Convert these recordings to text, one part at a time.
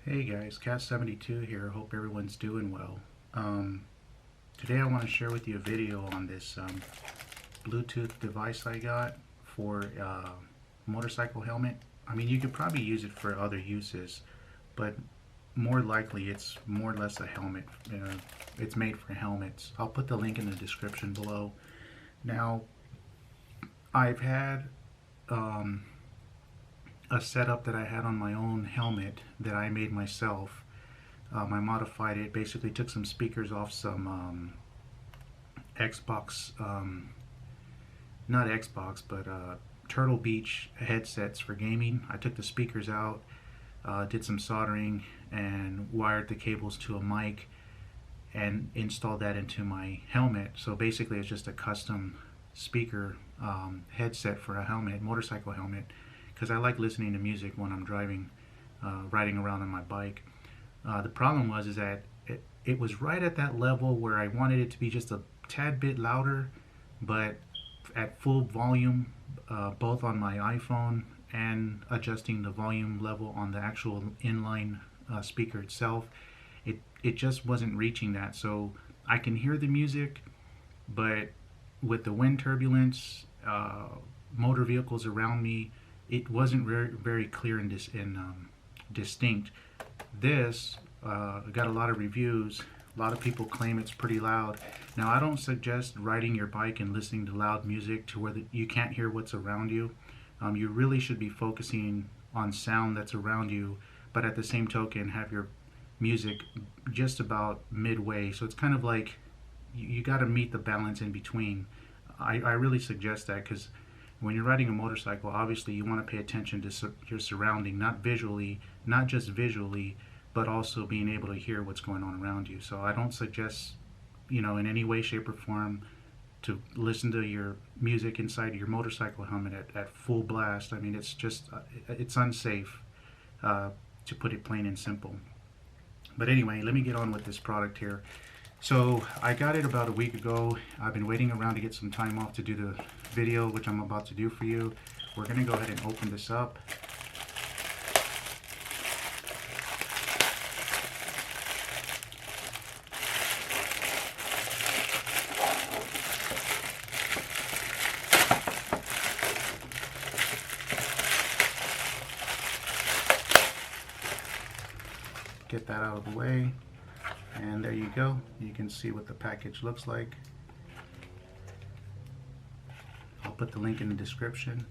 Hey guys, Cat72 here. Hope everyone's doing well. Today I want to share with you a video on this Bluetooth device I got for motorcycle helmet. I mean, you could probably use it for other uses, but more likely it's more or less a helmet. It's made for helmets. I'll put the link in the description below. Now, I've had a setup that I had on my own helmet that I made myself. I modified it, basically took some speakers off some Xbox, not Xbox, but Turtle Beach headsets for gaming. I took the speakers out, did some soldering, and wired the cables to a mic and installed that into my helmet. So basically it's just a custom speaker headset for a helmet, motorcycle helmet, because I like listening to music when I'm driving, riding around on my bike. The problem was is that it was right at that level where I wanted it to be just a tad bit louder, but at full volume, both on my iPhone and adjusting the volume level on the actual inline speaker itself. It just wasn't reaching that. So I can hear the music, but with the wind turbulence, motor vehicles around me, it wasn't very clear and distinct. This got a lot of reviews. A lot of people claim it's pretty loud. Now, I don't suggest riding your bike and listening to loud music to where you can't hear what's around you. You really should be focusing on sound that's around you, but at the same token have your music just about midway. So it's kind of like you got to meet the balance in between. I really suggest that, because when you're riding a motorcycle, obviously you want to pay attention to your surrounding, not just visually, but also being able to hear what's going on around you. So I don't suggest, in any way, shape, or form to listen to your music inside your motorcycle helmet at full blast. I mean, it's just, it's unsafe, to put it plain and simple. But anyway, let me get on with this product here. So I got it about a week ago. I've been waiting around to get some time off to do the video, which I'm about to do for you. We're going to go ahead and open this up. Get that out of the way. And there you go. You can see what the package looks like. I'll put the link in the description.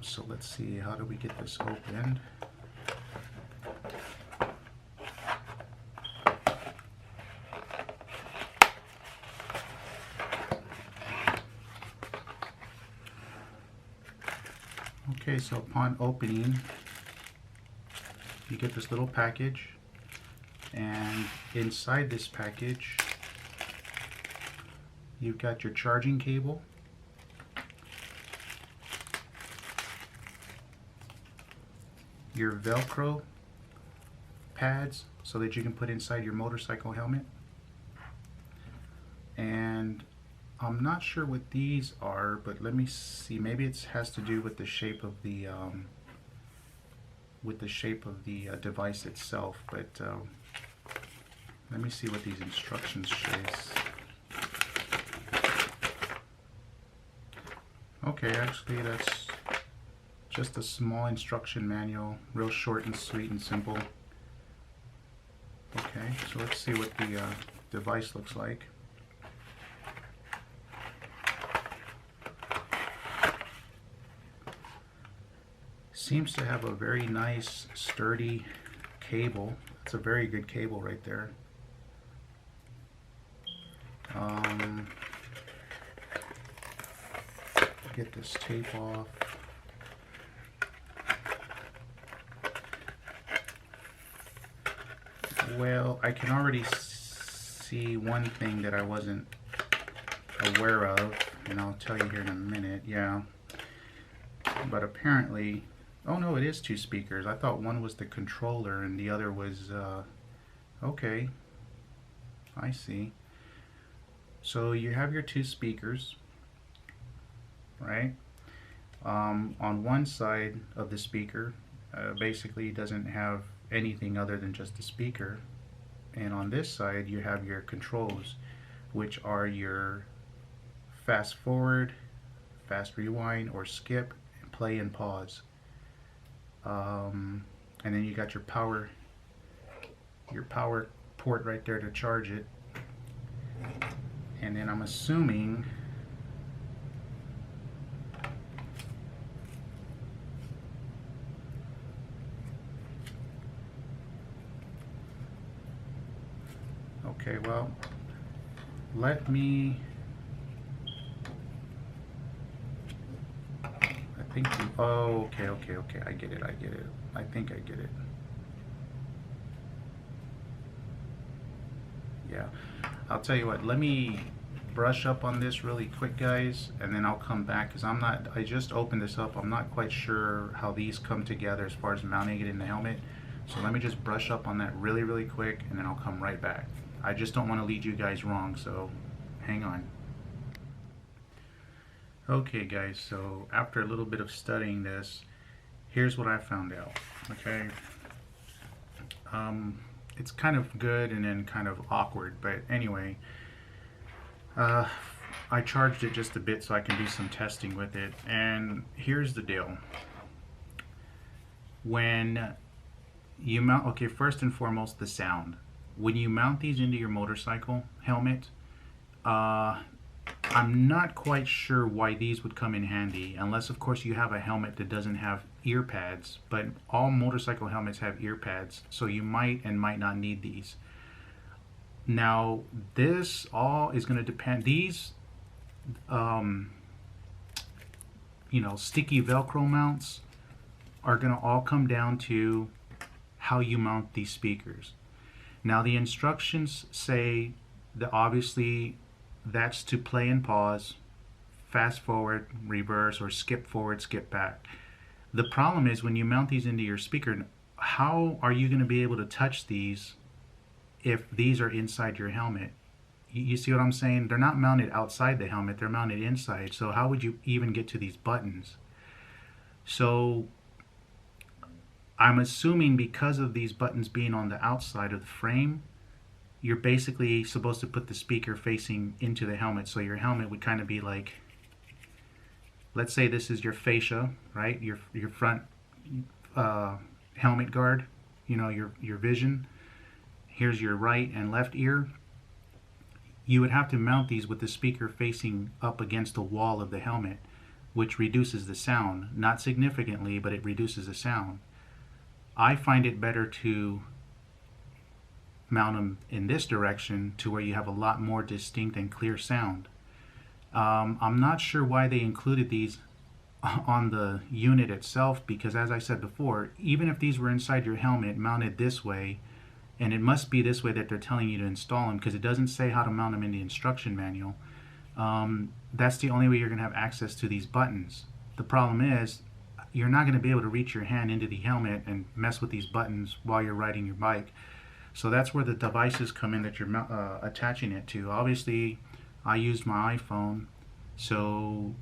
So let's see, how do we get this opened? Okay, so upon opening, you get this little package, and inside this package you've got your charging cable, your Velcro pads so that you can put inside your motorcycle helmet, and I'm not sure what these are, but let me see, maybe it has to do with the shape of the device itself, but let me see what these instructions say. Okay, actually that's just a small instruction manual, real short and sweet and simple. Okay, so let's see what the device looks like. Seems to have a very nice sturdy cable. It's a very good cable right there. Get this tape off. Well, I can already see one thing that I wasn't aware of, and I'll tell you here in a minute. Yeah, but apparently, oh no, it is two speakers. I thought one was the controller and the other was, okay, I see. So you have your two speakers, right? On one side of the speaker Basically doesn't have anything other than just a speaker. And on this side you have your controls, which are your fast forward, fast rewind, or skip, play and pause. And then you got your power port right there to charge it. And then I'm assuming okay, well, let me, I think you, oh, okay, I get it, I think I get it. Yeah, I'll tell you what, let me brush up on this really quick, guys, and then I'll come back, because I just opened this up, I'm not quite sure how these come together as far as mounting it in the helmet. So let me just brush up on that really quick, and then I'll come right back. I just don't want to lead you guys wrong, so hang on. Okay guys, so after a little bit of studying this, here's what I found out. Okay, it's kind of good and then kind of awkward, but anyway, I charged it just a bit so I can do some testing with it, and here's the deal. When you mount, okay, first and foremost, the sound. When you mount these into your motorcycle helmet, I'm not quite sure why these would come in handy, unless of course you have a helmet that doesn't have ear pads, but all motorcycle helmets have ear pads, so you might and might not need these. Now this all is going to depend, these you know, sticky Velcro mounts are going to all come down to how you mount these speakers. Now the instructions say that obviously that's to play and pause, fast forward, reverse, or skip forward, skip back. The problem is when you mount these into your speaker, how are you going to be able to touch these if these are inside your helmet? You see what I'm saying? They're not mounted outside the helmet, they're mounted inside. So how would you even get to these buttons? So I'm assuming because of these buttons being on the outside of the frame, you're basically supposed to put the speaker facing into the helmet. So your helmet would kind of be like, let's say this is your fascia, right? Your front helmet guard, you know, your vision. Here's your right and left ear. You would have to mount these with the speaker facing up against the wall of the helmet, which reduces the sound. Not significantly, but it reduces the sound. I find it better to mount them in this direction to where you have a lot more distinct and clear sound. I'm not sure why they included these on the unit itself, because as I said before, even if these were inside your helmet mounted this way, and it must be this way that they're telling you to install them, because it doesn't say how to mount them in the instruction manual, that's the only way you're going to have access to these buttons. The problem is you're not going to be able to reach your hand into the helmet and mess with these buttons while you're riding your bike. So that's where the devices come in that you're attaching it to. Obviously, I used my iPhone, so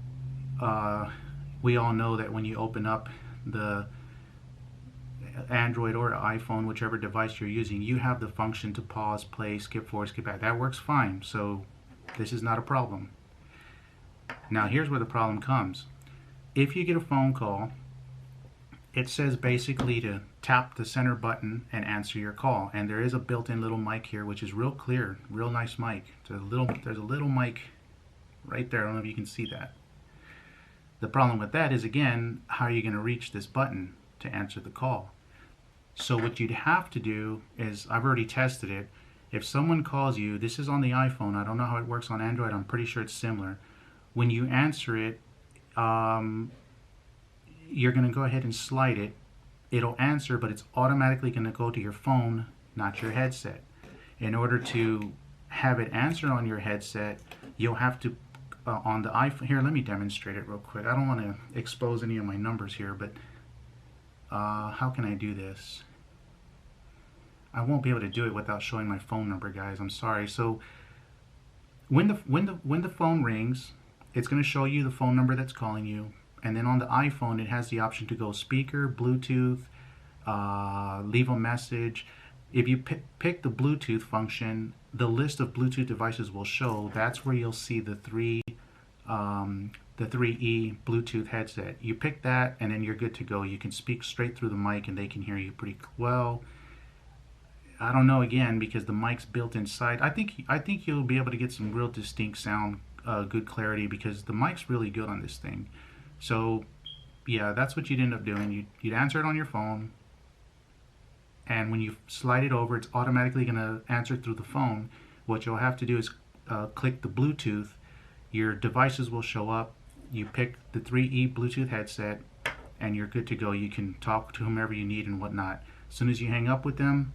we all know that when you open up the Android or iPhone, whichever device you're using, you have the function to pause, play, skip forward, skip back. That works fine, so this is not a problem. Now here's where the problem comes. If you get a phone call, it says basically to tap the center button and answer your call, and there is a built-in little mic here which is real clear, real nice mic. There's a little mic right there. I don't know if you can see that. The problem with that is, again, how are you going to reach this button to answer the call? So what you'd have to do is, I've already tested it, if someone calls you, this is on the iPhone, I don't know how it works on Android, I'm pretty sure it's similar. When you answer it, you're going to go ahead and slide it. It'll answer, but it's automatically going to go to your phone, not your headset. In order to have it answer on your headset, you'll have to, on the iPhone, here, let me demonstrate it real quick. I don't want to expose any of my numbers here, but how can I do this? I won't be able to do it without showing my phone number, guys. I'm sorry. So when the phone rings, it's going to show you the phone number that's calling you. And then on the iPhone, it has the option to go speaker, Bluetooth, leave a message. If you pick the Bluetooth function, the list of Bluetooth devices will show. That's where you'll see the 3E Bluetooth headset. You pick that, and then you're good to go. You can speak straight through the mic, and they can hear you pretty well. I don't know, again, because the mic's built inside. I think you'll be able to get some real distinct sound, good clarity, because the mic's really good on this thing. So yeah, that's what you'd end up doing. You'd answer it on your phone, and when you slide it over, it's automatically going to answer through the phone. What you'll have to do is click the Bluetooth. Your devices will show up. You pick the 3E Bluetooth headset, and you're good to go. You can talk to whomever you need and whatnot. As soon as you hang up with them,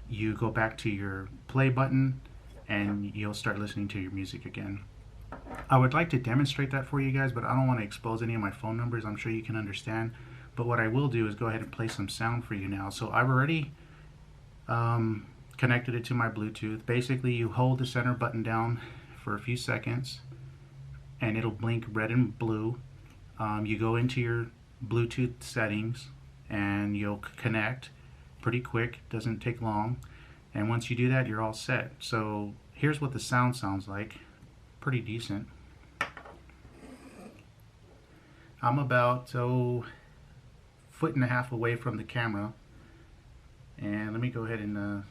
you go back to your play button, and you'll start listening to your music again. I would like to demonstrate that for you guys, but I don't want to expose any of my phone numbers. I'm sure you can understand. But what I will do is go ahead and play some sound for you now. So I've already connected it to my Bluetooth. Basically, you hold the center button down for a few seconds, and it'll blink red and blue. You go into your Bluetooth settings, and you'll connect pretty quick. Doesn't take long. And once you do that, you're all set. So here's what the sound sounds like. Pretty decent. I'm about foot and a half away from the camera, and let me go ahead and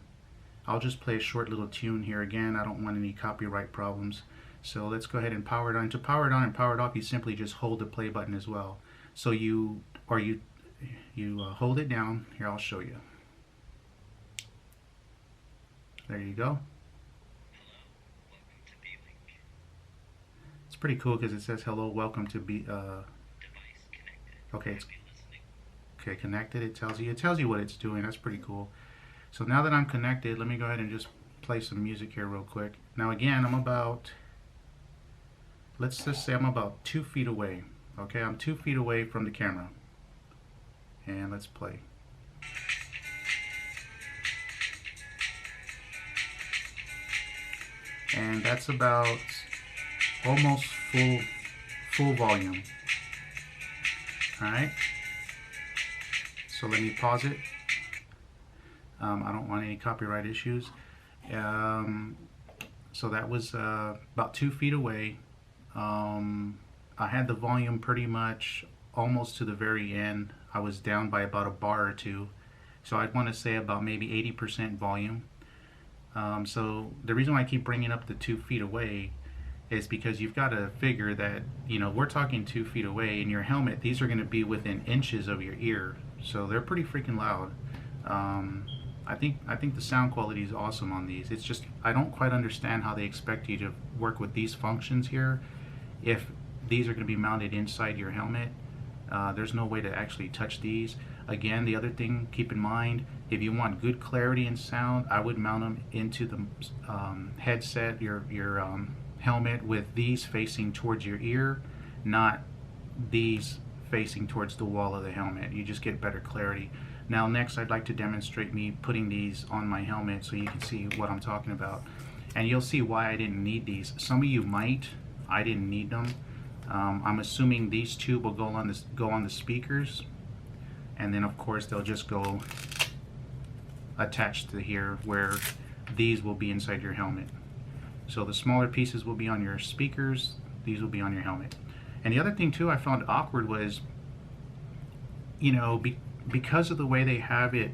I'll just play a short little tune here. Again, I don't want any copyright problems, so let's go ahead and power it on. To power it on and power it off, you simply just hold the play button as well. So you hold it down. Here, I'll show you. There you go. It's pretty cool because it says hello, welcome to be okay, it's okay, connected. It tells you what it's doing. That's pretty cool. So now that I'm connected, let me go ahead and just play some music here real quick. Now again, let's just say I'm about 2 feet away. Okay, I'm 2 feet away from the camera. And let's play. And that's about almost full volume. Alright, so let me pause it. I don't want any copyright issues. So that was about 2 feet away. I had the volume pretty much almost to the very end. I was down by about a bar or two, so I'd want to say about maybe 80% volume. So the reason why I keep bringing up the 2 feet away is because you've got to figure that, you know, we're talking 2 feet away. In your helmet, these are going to be within inches of your ear, so they're pretty freaking loud. I think the sound quality is awesome on these. It's just I don't quite understand how they expect you to work with these functions here if these are going to be mounted inside your helmet. There's no way to actually touch these. Again, the other thing, keep in mind, if you want good clarity and sound, I would mount them into the headset, your helmet, with these facing towards your ear, not these facing towards the wall of the helmet. You just get better clarity. Now next, I'd like to demonstrate me putting these on my helmet so you can see what I'm talking about. And you'll see why I didn't need these. Some of you might. I didn't need them. I'm assuming these two will go on the speakers, and then of course they'll just go attached to here, where these will be inside your helmet. So the smaller pieces will be on your speakers, these will be on your helmet. And the other thing too I found awkward was, you know, because of the way they have it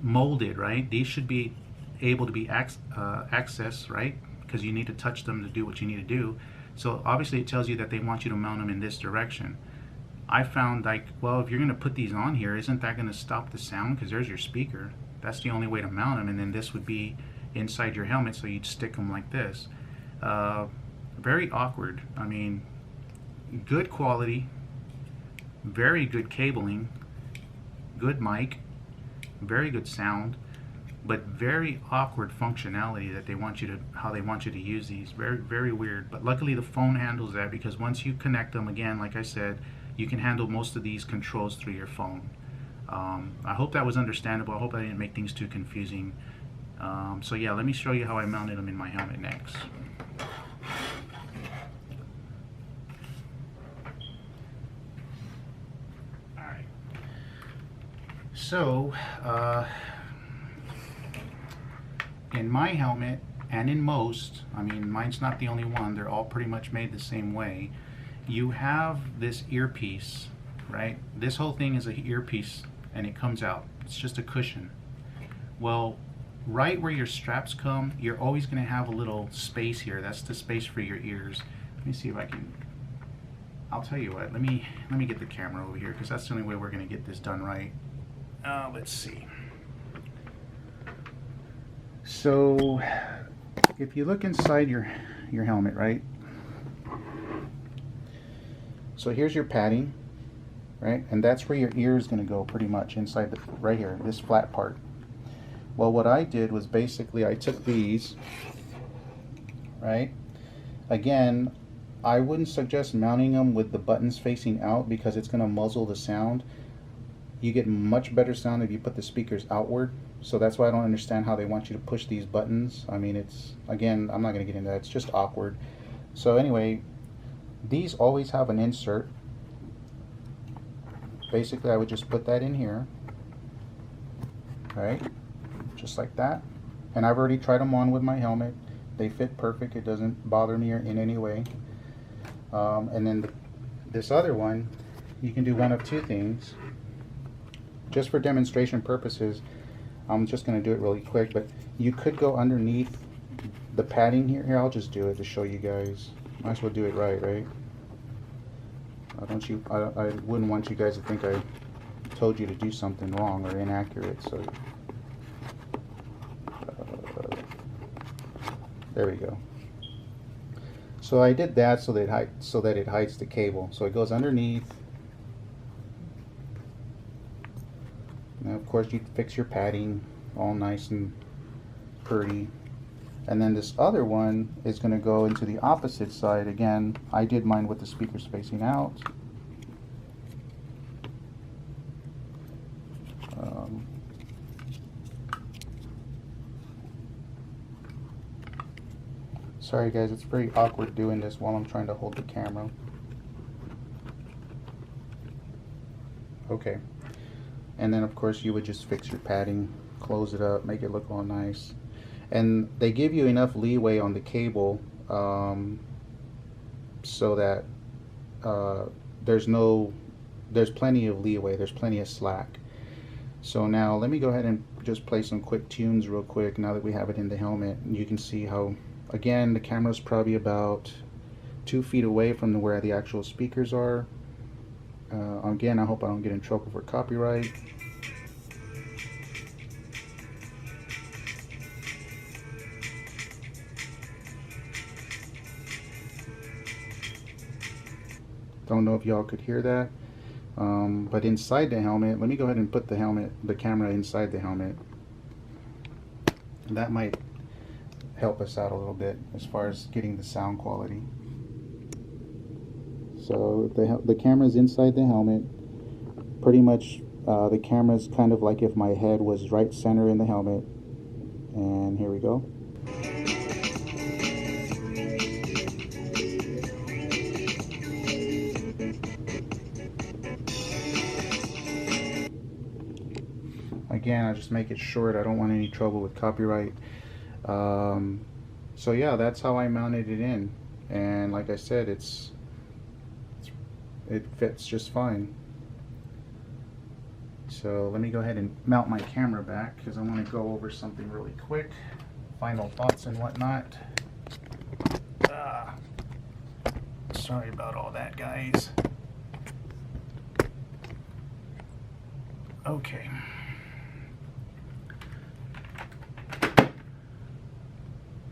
molded, right? These should be able to be accessed, right? Because you need to touch them to do what you need to do. So obviously it tells you that they want you to mount them in this direction. I found, like, well, if you're going to put these on here, isn't that going to stop the sound? Because there's your speaker. That's the only way to mount them, and then this would be inside your helmet, so you'd stick them like this. Very awkward. I mean, good quality, very good cabling, good mic, very good sound, but very awkward functionality that they want you to, how they want you to use these. Very, very weird. But luckily the phone handles that, because once you connect them, again, like I said, you can handle most of these controls through your phone. I hope that was understandable. I hope I didn't make things too confusing. So yeah, let me show you how I mounted them in my helmet next. So, in my helmet, and in most, I mean, mine's not the only one, they're all pretty much made the same way. You have this earpiece, right? This whole thing is an earpiece, and it comes out. It's just a cushion. Well, right where your straps come, you're always going to have a little space here. That's the space for your ears. Let me see if I can, I'll tell you what, let me get the camera over here, because that's the only way we're going to get this done right. Let's see. So if you look inside your helmet, right? So here's your padding, right? And that's where your ear is going to go pretty much, inside the, right here, this flat part. Well, what I did was basically I took these, right? Again, I wouldn't suggest mounting them with the buttons facing out because it's going to muzzle the sound. You get much better sound if you put the speakers outward. So that's why I don't understand how they want you to push these buttons. I mean, it's, again, I'm not going to get into that. It's just awkward. So anyway, these always have an insert. Basically, I would just put that in here, right? Just like that. And I've already tried them on with my helmet. They fit perfect. It doesn't bother me in any way. And then this other one, you can do one of two things. Just for demonstration purposes, I'm just going to do it really quick, but you could go underneath the padding here. Here, I'll just do it to show you guys. Might as well do it right? I wouldn't want you guys to think I told you to do something wrong or inaccurate. So there we go. So I did that so that it hides the cable. So it goes underneath. Now, of course, you fix your padding all nice and pretty. And then this other one is going to go into the opposite side. Again, I did mine with the speaker spacing out. Sorry guys, it's very awkward doing this while I'm trying to hold the camera. Okay. And then of course you would just fix your padding, close it up, make it look all nice. And they give you enough leeway on the cable so that there's plenty of leeway, there's plenty of slack. So now let me go ahead and just play some quick tunes real quick now that we have it in the helmet. And you can see how, again, the camera's probably about 2 feet away from where the actual speakers are. Again, I hope I don't get in trouble for copyright. Don't know if y'all could hear that. But inside the helmet, let me go ahead and put the camera inside the helmet. That might help us out a little bit as far as getting the sound quality. So the camera's inside the helmet. Pretty much the camera's kind of like if my head was right center in the helmet. And here we go. Again, I just make it short. I don't want any trouble with copyright. So yeah, that's how I mounted it in. And like I said, it fits just fine. So let me go ahead and mount my camera back because I want to go over something really quick. Final thoughts and whatnot. Sorry about all that, guys. Okay.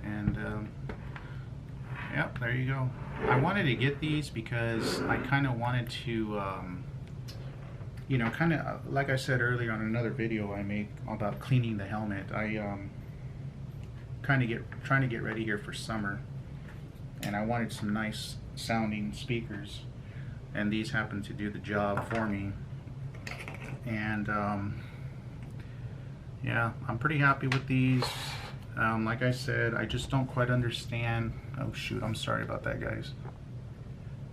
And yep, there you go. I wanted to get these because I kind of wanted to, you know, kind of like I said earlier on another video I made about cleaning the helmet. I trying to get ready here for summer, and I wanted some nice sounding speakers, and these happen to do the job for me. And yeah, I'm pretty happy with these. Like I said, I just don't quite understand. Oh shoot, I'm sorry about that, guys.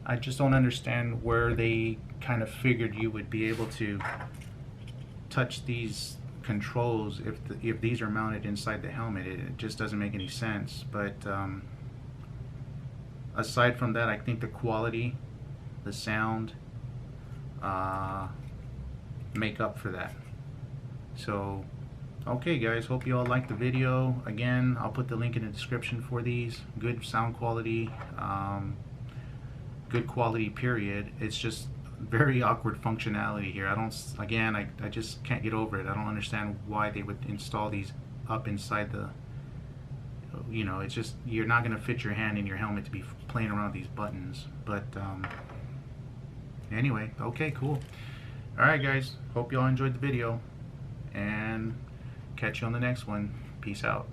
I just don't understand where they kind of figured you would be able to touch these controls if these are mounted inside the helmet. It just doesn't make any sense. But aside from that, I think the quality, the sound make up for that. So okay guys, hope you all liked the video. Again, I'll put the link in the description for these. Good sound quality, good quality period. It's just very awkward functionality here. I just can't get over it. I don't understand why they would install these up inside the, you know, it's just, you're not going to fit your hand in your helmet to be playing around with these buttons. But anyway, okay, cool. Alright guys, hope you all enjoyed the video, and catch you on the next one. Peace out.